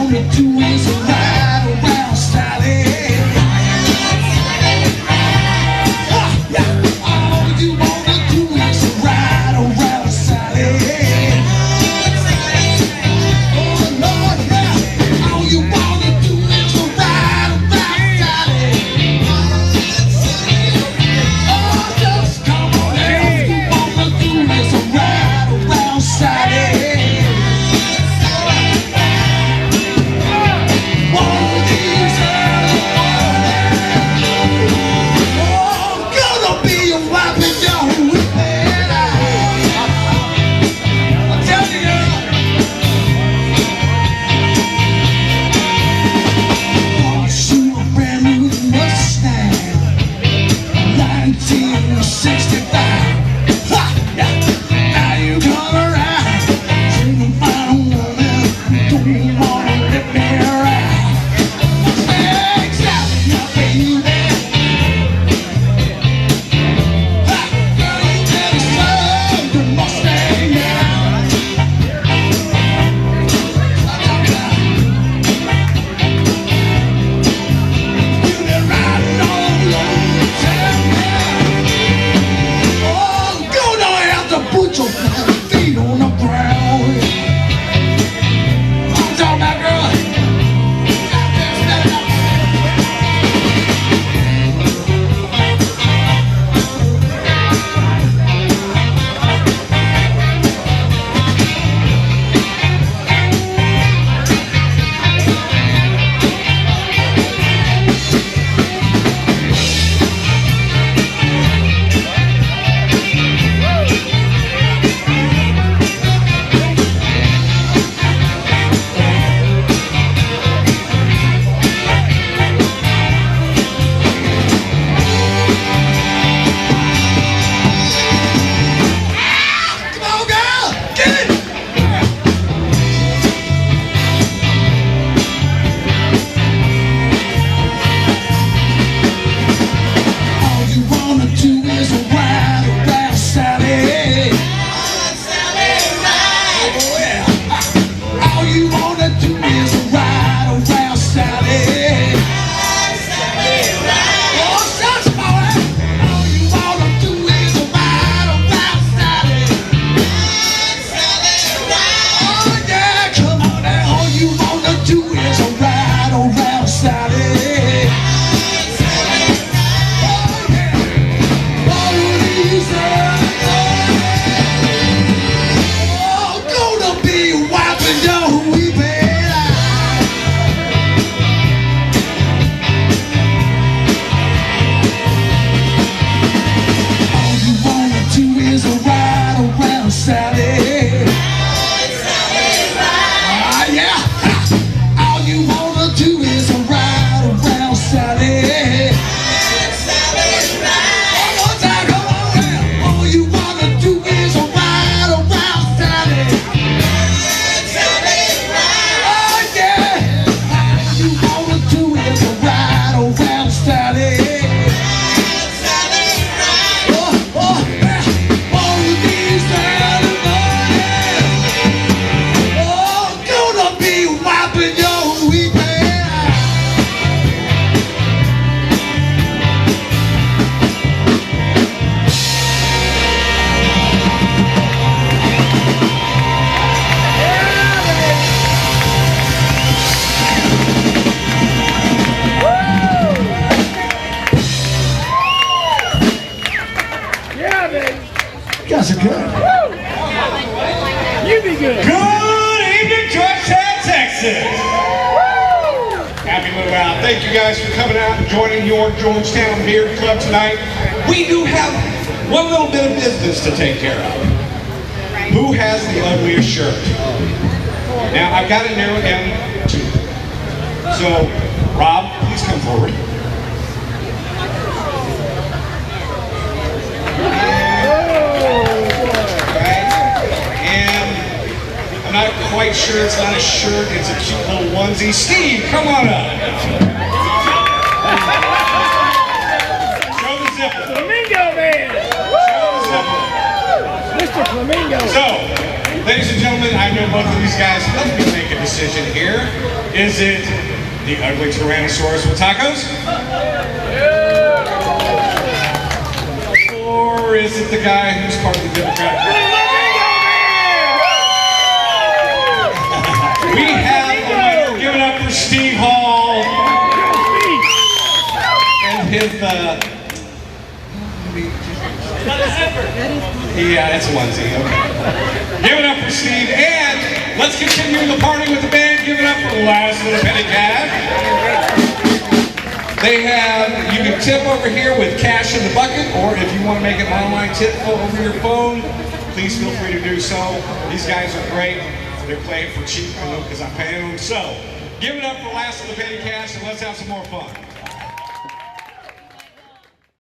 wanna do is ride around Sally. All you wanna do is ride around Sally. Oh Lord, yeah. All you wanna do is ride around Sally. Oh, just come on, all you wanna do is ride around Sally. You guys are good. You be good. Good evening, Georgetown, Texas. Happy Luau. Thank you guys for coming out and joining your Georgetown Beer Club tonight. We do have one little bit of business to take care of. Who has the ugliest shirt? Now, I've got to narrow it down to two. So, Rob, please come forward. I'm not quite sure it's not a shirt, it's a cute little onesie. Steve, come on up. Show the zipper. Flamingo man. Show the zipper. Mr. Flamingo. So, Ladies and gentlemen, I know both of these guys. Let me make a decision here. Is it the ugly Tyrannosaurus with tacos? Or is it the guy who's part of the Democratic Party? We have a winner. Give it up for Steve Hall and his yeah, it's a onesie. Okay. Give it up for Steve, and let's continue the party with the band. Give it up for Last Little Penny Cash. They have, you can tip over here with cash in the bucket, or if you want to make an online tip over your phone, please feel free to do so. These guys are great. They're playing for cheap, because I'm paying them. So, give it up for Last Little Penny Cash, and let's have some more fun.